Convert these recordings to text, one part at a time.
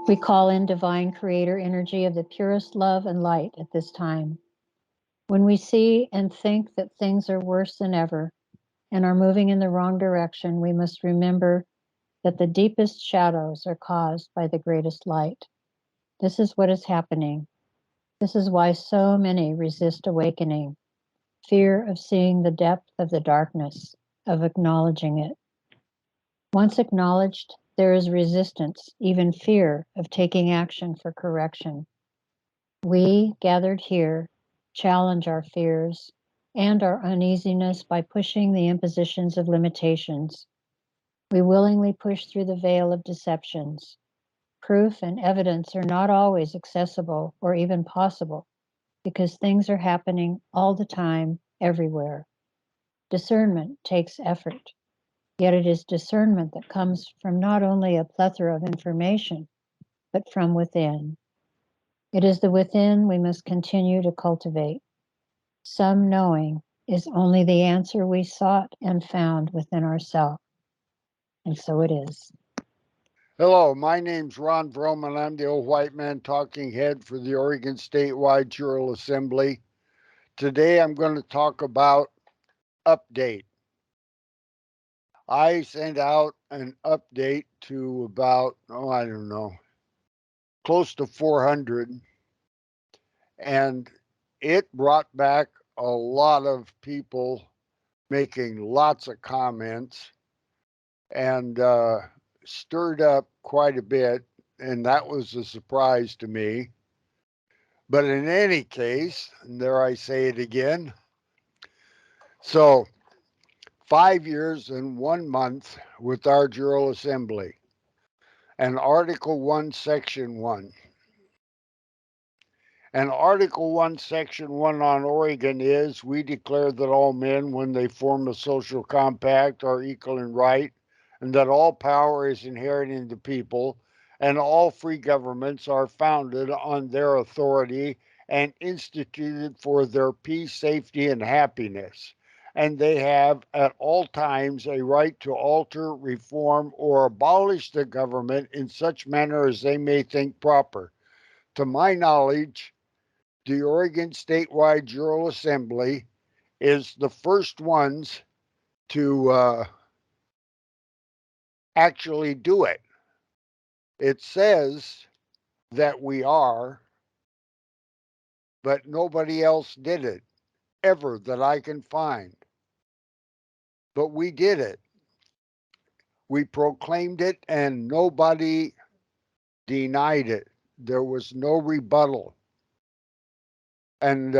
We call in divine creator energy of the purest love and light at this time. When we see and think that things are worse than ever and are moving in the wrong direction, we must remember that the deepest shadows are caused by the greatest light. This is what is happening. This is why so many resist awakening. Fear of seeing the depth of the darkness, of acknowledging it. Once acknowledged, there is resistance, even fear of taking action for correction. We, gathered here, challenge our fears and our uneasiness by pushing the impositions of limitations. We willingly push through the veil of deceptions. Proof and evidence are not always accessible or even possible because things are happening all the time, everywhere. Discernment takes effort, yet it is discernment that comes from not only a plethora of information, but from within. It is the within we must continue to cultivate. Some knowing is only the answer we sought and found within ourselves. And so it is. Hello, my name's Ron Vroman. I'm the old white man talking head for the Oregon Statewide Jural Assembly. Today I'm going to talk about update. I sent out an update to about, I don't know, close to 400, and it brought back a lot of people making lots of comments and stirred up quite a bit, and that was a surprise to me. But in any case, and there I say it again, so 5 years and 1 month with our Jural Assembly and Article 1, Section 1. And Article 1, Section 1 on Oregon is we declare that all men, when they form a social compact, are equal in right, and that all power is inherent in the people, and all free governments are founded on their authority and instituted for their peace, safety, and happiness. And they have at all times a right to alter, reform, or abolish the government in such manner as they may think proper. To my knowledge, the Oregon Statewide Jural Assembly is the first ones to actually do it. It says that we are, but nobody else did it ever that I can find. But we did it. We proclaimed it and nobody denied it. There was no rebuttal. And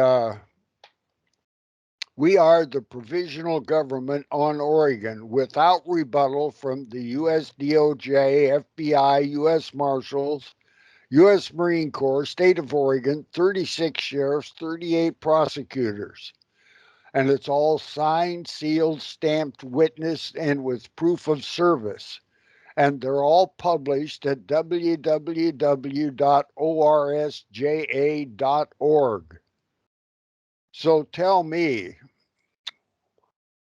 we are the provisional government on Oregon without rebuttal from the U.S. DOJ, FBI, U.S. Marshals, U.S. Marine Corps, State of Oregon, 36 sheriffs, 38 prosecutors. And it's all signed, sealed, stamped, witnessed, and with proof of service. And they're all published at www.orsja.org. So tell me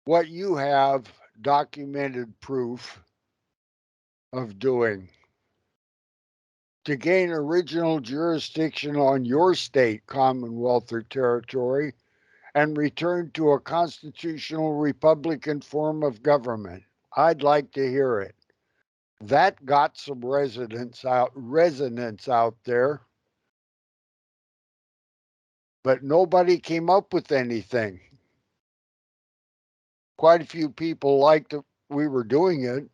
what you have documented proof of doing to gain original jurisdiction on your state, commonwealth, or territory and return to a constitutional Republican form of government. I'd like to hear it. That got some resonance out there, but nobody came up with anything. Quite a few people liked that we were doing it.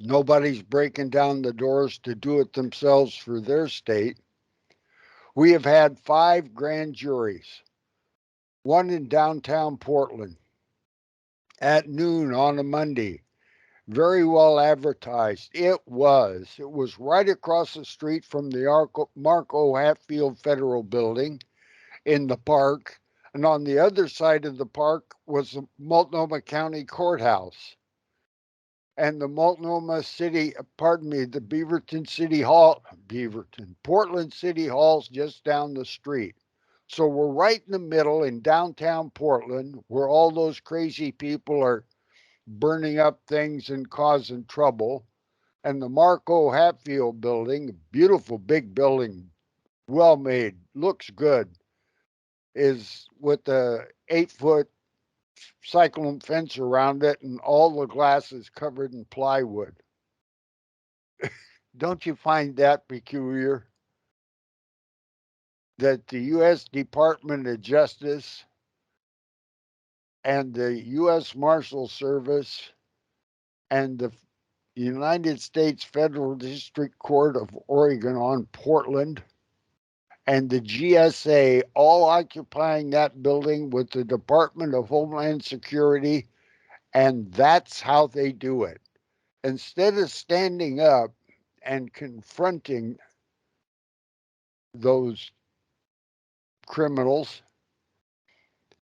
Nobody's breaking down the doors to do it themselves for their state. We have had 5 grand juries, one in downtown Portland at noon on a Monday. Very well advertised. It was. It was right across the street from the Marco Hatfield Federal Building in the park. And on the other side of the park was the Multnomah County Courthouse. And the Multnomah City, the Portland City Hall's just down the street. So we're right in the middle in downtown Portland where all those crazy people are burning up things and causing trouble. And the Marco Hatfield building, beautiful big building, well made, looks good, is with a 8-foot cyclone fence around it and all the glass is covered in plywood. Don't you find that peculiar? That the U.S. Department of Justice and the U.S. Marshal Service and the United States Federal District Court of Oregon on Portland and the GSA all occupying that building with the Department of Homeland Security, and that's how they do it. Instead of standing up and confronting those criminals,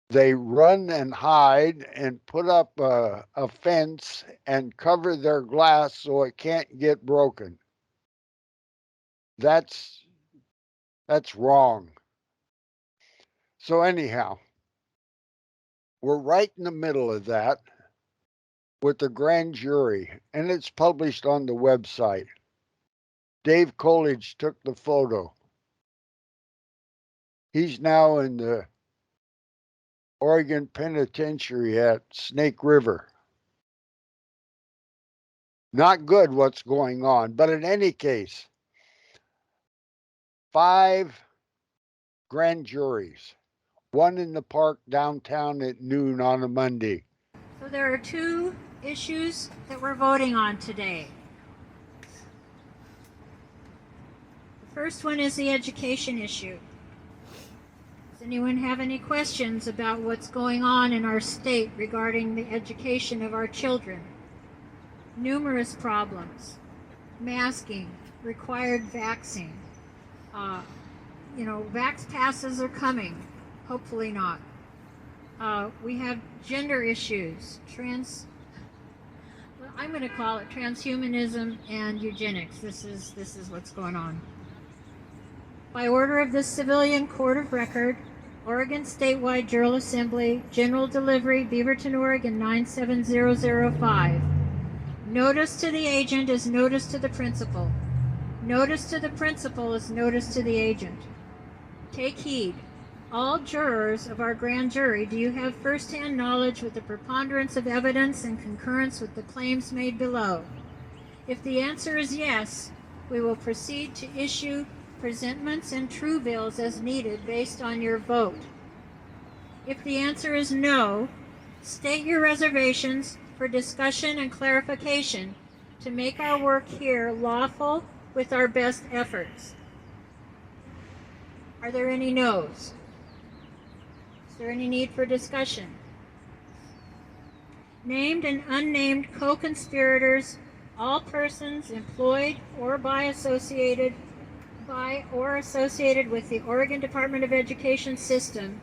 they run and hide and put up a fence and cover their glass so it can't get broken. That's wrong. So anyhow, we're right in the middle of that with the grand jury, and it's published on the website. Dave Coolidge took the photo. He's now in the Oregon Penitentiary at Snake River. Not good what's going on, but in any case, 5 grand juries, one in the park downtown at noon on a Monday. So there are 2 issues that we're voting on today. The first one is the education issue. Does anyone have any questions about what's going on in our state regarding the education of our children? Numerous problems. Masking, required vaxxing. Vax passes are coming. Hopefully not. We have gender issues, I'm going to call it transhumanism and eugenics. This is what's going on. By order of the Civilian Court of Record, Oregon Statewide Jural Assembly, General Delivery, Beaverton, Oregon 97005. Notice to the agent is notice to the principal. Notice to the principal is notice to the agent. Take heed. All jurors of our grand jury, do you have first-hand knowledge with the preponderance of evidence and concurrence with the claims made below? If the answer is yes, we will proceed to issue presentments and true bills as needed based on your vote. If the answer is no, state your reservations for discussion and clarification to make our work here lawful with our best efforts. Are there any no's? Is there any need for discussion? Named and unnamed co-conspirators, all persons employed or associated with the Oregon Department of Education system,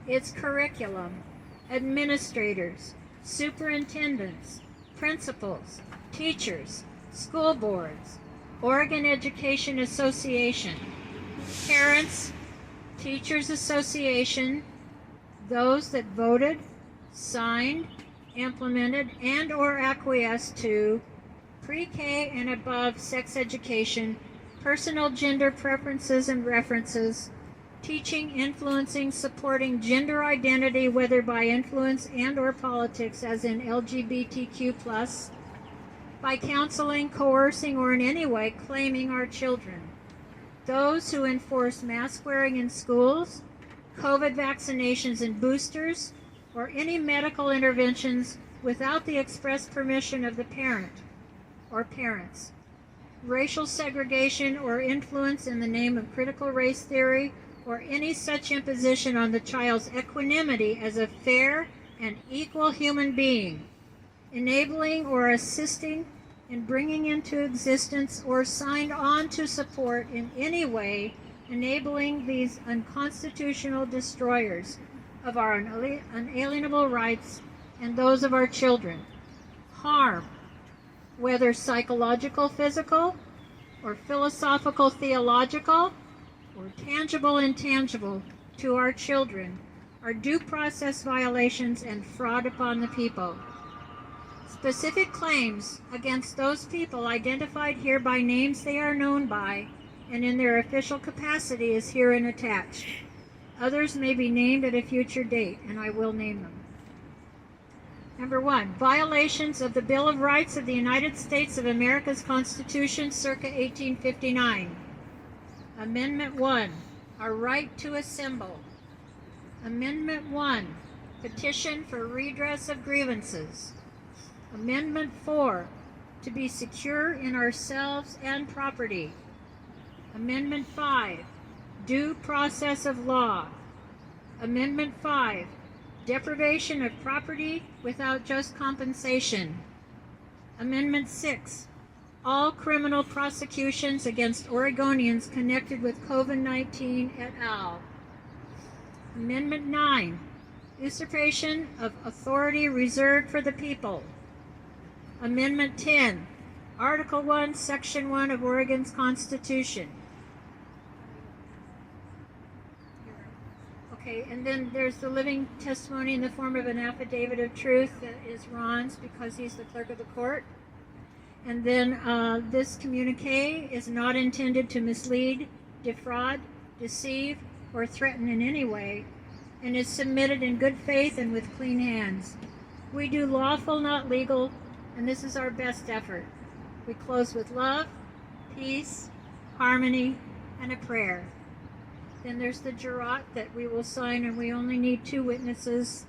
its curriculum, administrators, superintendents, principals, teachers, school boards, Oregon Education Association, parents, Teachers Association, those that voted, signed, implemented, and or acquiesced to pre-K and above sex education, personal gender preferences and references, teaching, influencing, supporting gender identity, whether by influence and or politics, as in LGBTQ+, by counseling, coercing, or in any way claiming our children. Those who enforce mask wearing in schools, COVID vaccinations and boosters, or any medical interventions without the express permission of the parent or parents. Racial segregation or influence in the name of critical race theory, or any such imposition on the child's equanimity as a fair and equal human being, enabling or assisting in bringing into existence or signed on to support in any way enabling these unconstitutional destroyers of our unalienable rights and those of our children. Harm, whether psychological, physical, or philosophical, theological, or tangible, intangible, to our children, are due process violations and fraud upon the people. Specific claims against those people identified here by names they are known by and in their official capacity is herein attached. Others may be named at a future date, and I will name them. Number 1, violations of the Bill of Rights of the United States of America's Constitution circa 1859. Amendment 1, our right to assemble. Amendment 1, petition for redress of grievances. Amendment 4, to be secure in ourselves and property. Amendment 5, due process of law. Amendment 5, deprivation of property without just compensation. Amendment 6, all criminal prosecutions against Oregonians connected with COVID-19 et al. Amendment 9, usurpation of authority reserved for the people. Amendment 10, Article 1, Section 1 of Oregon's Constitution. Okay, and then there's the living testimony in the form of an affidavit of truth that is Ron's because he's the clerk of the court. And then this communique is not intended to mislead, defraud, deceive, or threaten in any way, and is submitted in good faith and with clean hands. We do lawful, not legal, and this is our best effort. We close with love, peace, harmony, and a prayer. Then there's the jurat that we will sign, and we only need 2 witnesses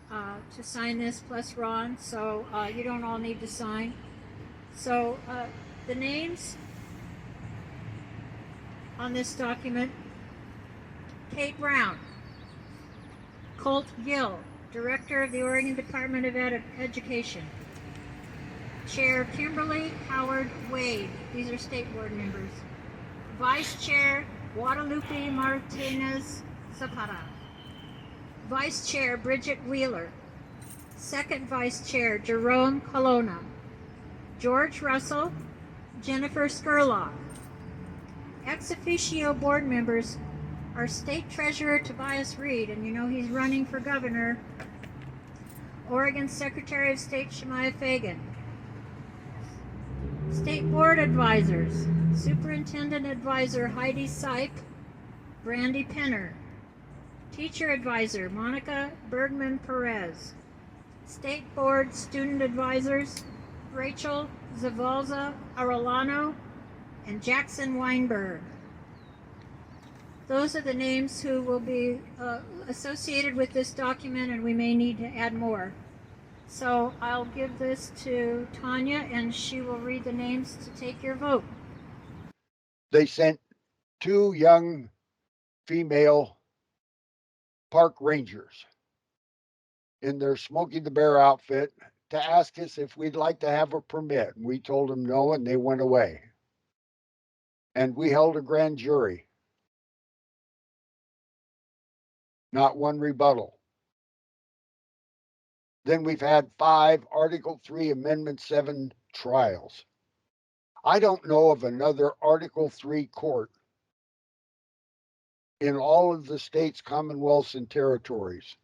to sign this, plus Ron, so you don't all need to sign. So the names on this document: Kate Brown, Colt Gill, Director of the Oregon Department of Education. Chair Kimberly Howard Wade, these are state board members. Vice Chair Guadalupe Martinez Zapata. Vice Chair Bridget Wheeler. Second Vice Chair Jerome Colonna. George Russell, Jennifer Skurlock. Ex officio board members are State Treasurer Tobias Reed, and you know he's running for governor. Oregon Secretary of State Shemaiah Fagan. State Board Advisors, Superintendent Advisor Heidi Sipe, Brandy Penner. Teacher Advisor Monica Bergman Perez. State Board Student Advisors Rachel Zavalza Arellano and Jackson Weinberg. Those are the names who will be associated with this document, and we may need to add more. So I'll give this to Tanya, and she will read the names to take your vote. They sent 2 young female park rangers in their Smokey the Bear outfit to ask us if we'd like to have a permit. We told them no, and they went away. And we held a grand jury. Not one rebuttal. Then we've had 5 Article 3 Amendment 7 trials. I don't know of another Article 3 court in all of the states, commonwealths, and territories,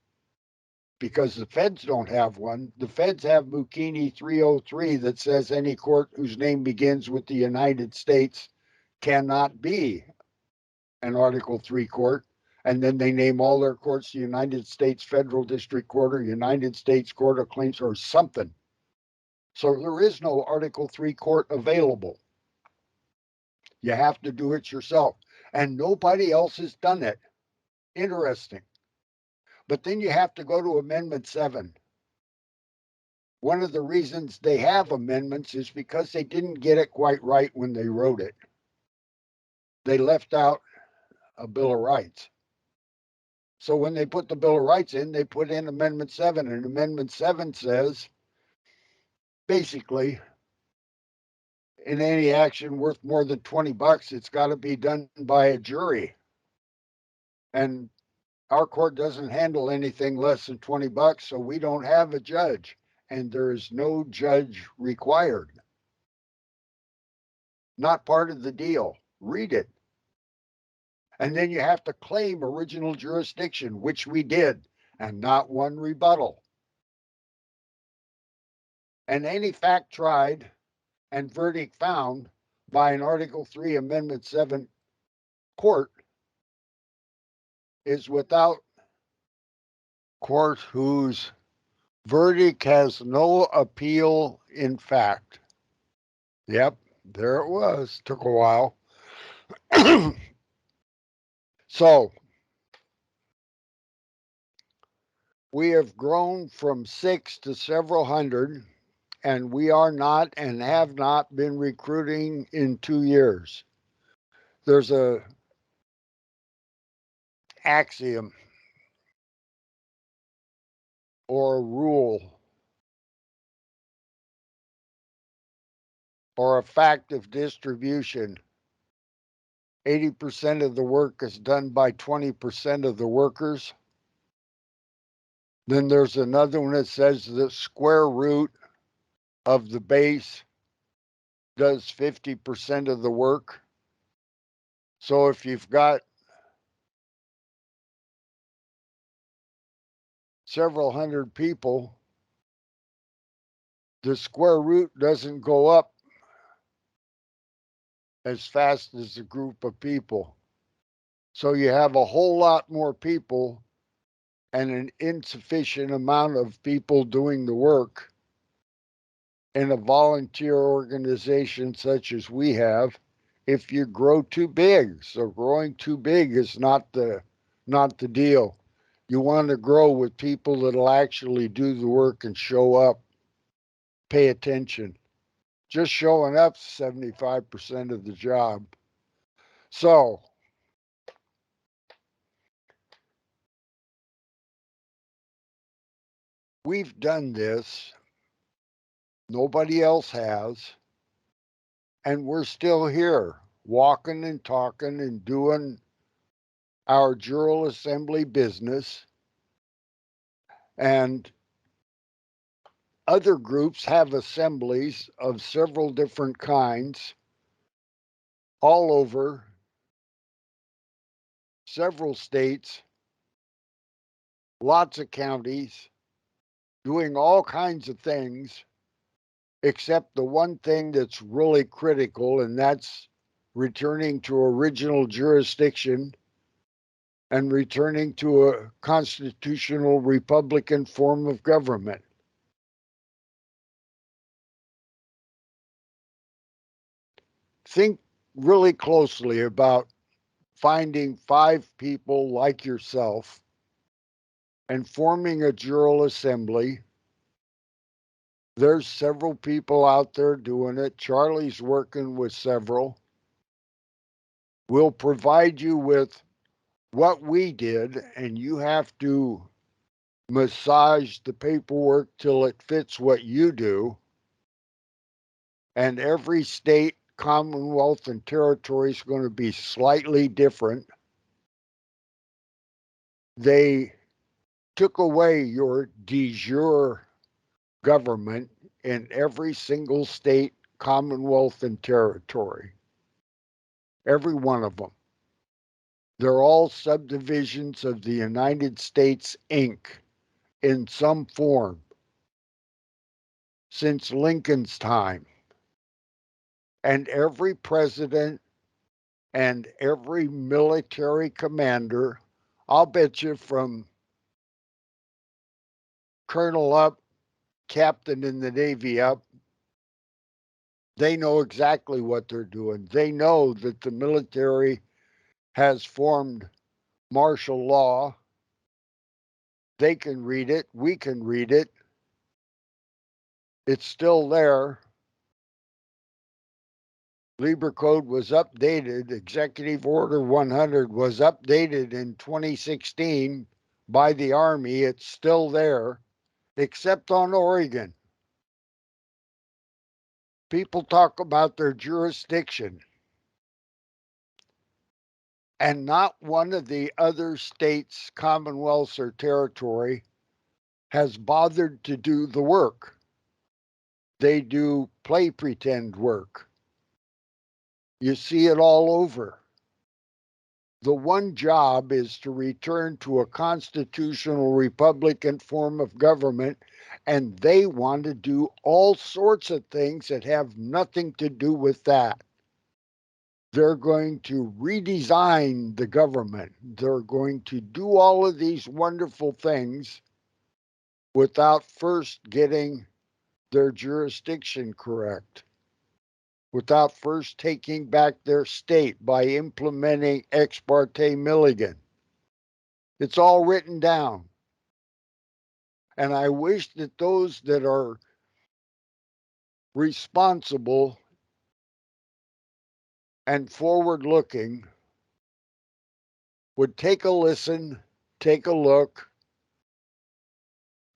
because the feds don't have one. The feds have Mukini 303 that says any court whose name begins with the United States cannot be an Article 3 court. And then they name all their courts the United States Federal District Court or United States Court of Claims or something. So there is no Article 3 court available. You have to do it yourself. And nobody else has done it. Interesting. But then you have to go to Amendment 7. One of the reasons they have amendments is because they didn't get it quite right when they wrote it. They left out a Bill of Rights. So when they put the Bill of Rights in, they put in Amendment 7, and Amendment 7 says, basically, in any action worth more than $20, it's got to be done by a jury. And our court doesn't handle anything less than $20, so we don't have a judge, and there is no judge required. Not part of the deal. Read it. And then you have to claim original jurisdiction, which we did, and not one rebuttal. and any fact tried and verdict found by an Article 3, Amendment 7 court is without court whose verdict has no appeal in fact. Yep, there it was. Took a while. So, we have grown from 6 to several hundred, and we are not and have not been recruiting in 2 years. There's a axiom or a rule or a fact of distribution. 80% of the work is done by 20% of the workers. Then there's another one that says the square root of the base does 50% of the work. So if you've got several hundred people, the square root doesn't go up as fast as a group of people. So you have a whole lot more people and an insufficient amount of people doing the work in a volunteer organization such as we have if you grow too big. So growing too big is not the deal. You want to grow with people that'll actually do the work and show up, pay attention. Just showing up 75% of the job. So we've done this. Nobody else has. And we're still here, walking and talking and doing our Jural assembly business. And other groups have assemblies of several different kinds all over several states, lots of counties, doing all kinds of things, except the one thing that's really critical, and that's returning to original jurisdiction and returning to a constitutional Republican form of government. Think really closely about finding 5 people like yourself and forming a Jural assembly. There's several people out there doing it. Charlie's working with several. We'll provide you with what we did, and you have to massage the paperwork till it fits what you do. And every state, commonwealth, and territory is going to be slightly different. They took away your de jure government in every single state, commonwealth, and territory. Every one of them. They're all subdivisions of the United States, Inc. in some form since Lincoln's time. And every president and every military commander, I'll bet you from colonel up, captain in the Navy up, they know exactly what they're doing. They know that the military has formed martial law. They can read it. We can read it. It's still there. Libre Code was updated. Executive Order 100 was updated in 2016 by the Army. It's still there, except on Oregon. People talk about their jurisdiction, and not one of the other states, commonwealths, or territory has bothered to do the work. They do play pretend work. You see it all over. the one job is to return to a constitutional Republican form of government, and they want to do all sorts of things that have nothing to do with that. They're going to redesign the government. They're going to do all of these wonderful things without first getting their jurisdiction correct, without first taking back their state by implementing ex parte Milligan. It's all written down. And I wish that those that are responsible and forward looking would take a listen, take a look,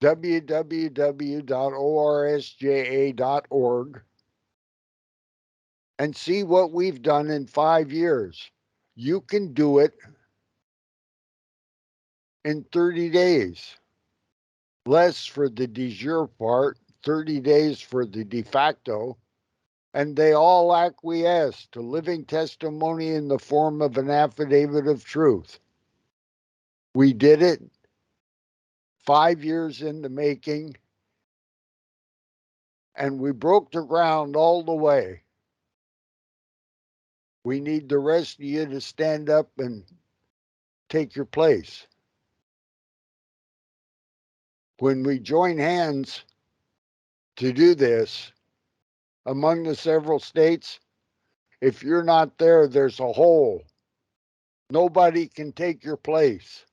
www.orsja.org, and see what we've done in 5 years. You can do it in 30 days. Less for the de jure part, 30 days for the de facto, and they all acquiesce to living testimony in the form of an affidavit of truth. We did it 5 years in the making, and we broke the ground all the way. We need the rest of you to stand up and take your place. When we join hands to do this, among the several states, if you're not there, there's a hole. Nobody can take your place.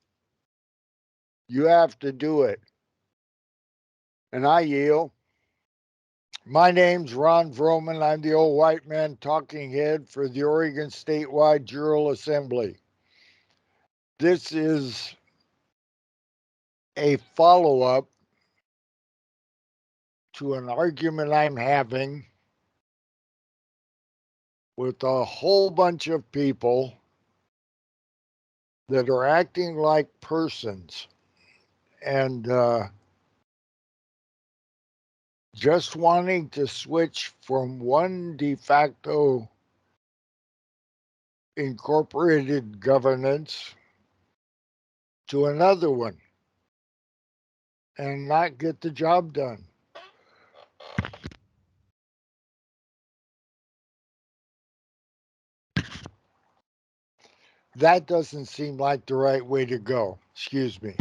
You have to do it. And I yield. My name's Ron Vroman. I'm the old white man talking head for the Oregon Statewide Jural Assembly. This is a follow-up to an argument I'm having with a whole bunch of people that are acting like persons and just wanting to switch from one de facto incorporated governance to another one and not get the job done. That doesn't seem like the right way to go. Excuse me.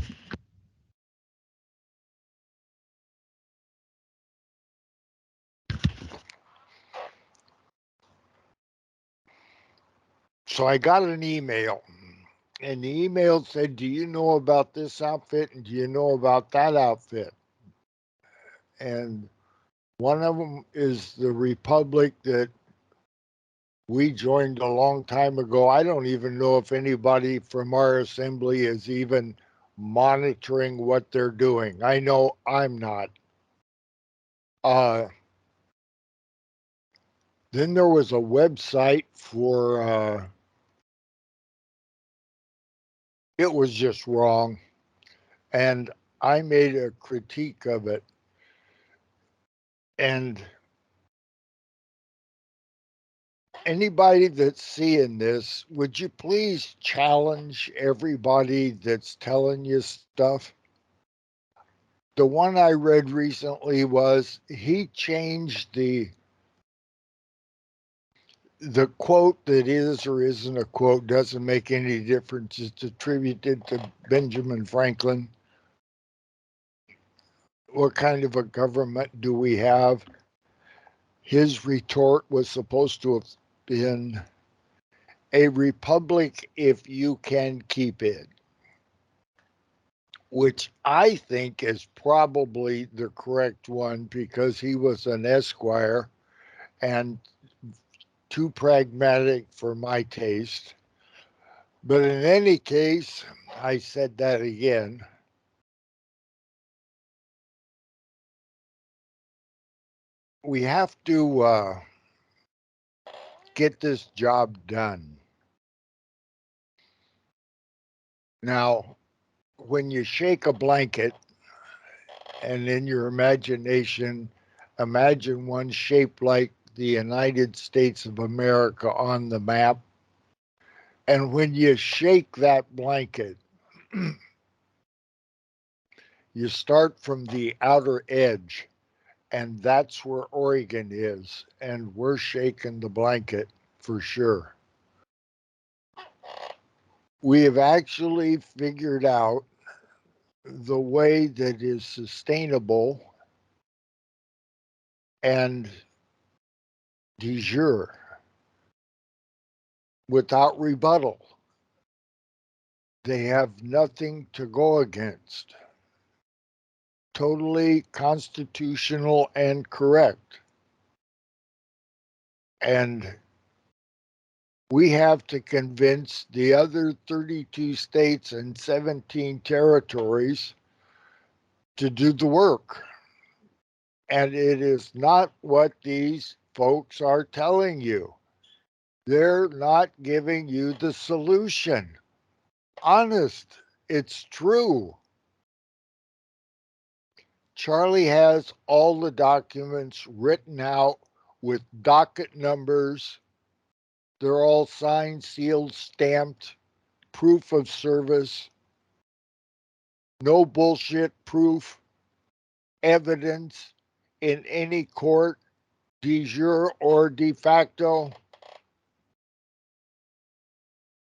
So I got an email, and the email said, do you know about this outfit and do you know about that outfit? And one of them is the Republic that we joined a long time ago. I don't even know if anybody from our assembly is even monitoring what they're doing. I know I'm not. Then there was a website for, it was just wrong. And I made a critique of it. And anybody that's seeing this, would you please challenge everybody that's telling you stuff? The one I read recently was he changed the quote that is or isn't a quote, doesn't make any difference. It's attributed to Benjamin Franklin. What kind of a government do we have? His retort was supposed to have been a republic if you can keep it, which I think is probably the correct one because he was an esquire and too pragmatic for my taste. But in any case, I said that again. We have to get this job done. Now, when you shake a blanket and in your imagination, imagine one shaped like the United States of America on the map, And when you shake that blanket, you start from the outer edge, and that's where Oregon is. And we're shaking the blanket for sure. We have actually figured out the way that is sustainable and de jure without rebuttal. They have nothing to go against. Totally constitutional and correct. And we have to convince the other 32 states and 17 territories to do the work. And it is not what these folks are telling you. They're not giving you the solution. Honest, it's true. Charlie has all the documents written out with docket numbers. They're all signed, sealed, stamped, proof of service, no bullshit proof, evidence in any court, de jure or de facto.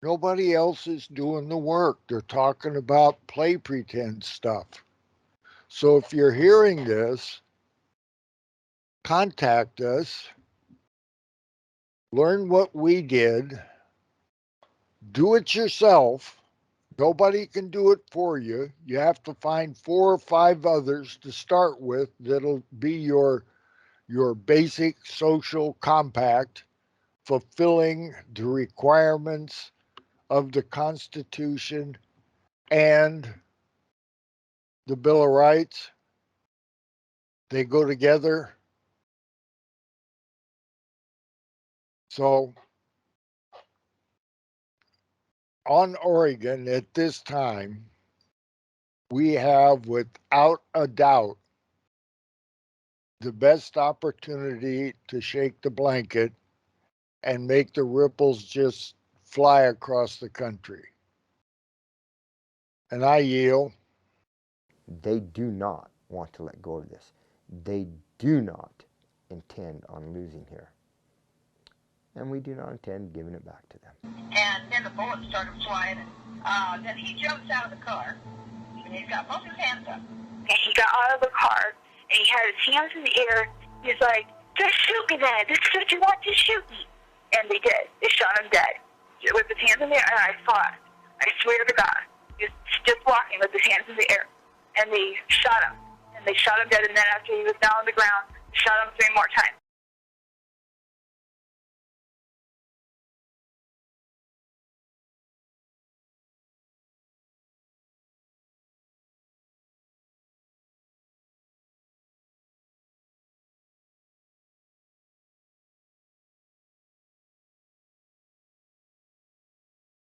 Nobody else is doing the work. They're talking about play pretend stuff. So if you're hearing this, contact us, learn what we did, do it yourself. Nobody can do it for you. You have to find 4 or 5 others to start with that'll be your basic social compact, fulfilling the requirements of the Constitution and the Bill of Rights. They go together. So on Oregon at this time, we have without a doubt the best opportunity to shake the blanket and make the ripples just fly across the country. And I yield. They do not want to let go of this. They do not intend on losing here. And we do not intend giving it back to them. And then the bullets started flying. Then he jumps out of the car. And he's got both his hands up. And he got out of the car, and he had his hands in the air. He's like, just shoot me then. This is what you want, just shoot me. And they did. They shot him dead. With his hands in the air, and I saw it. I swear to God. He was just walking with his hands in the air. And they shot him. And they shot him dead, and then after he was down on the ground, they shot him 3 more times.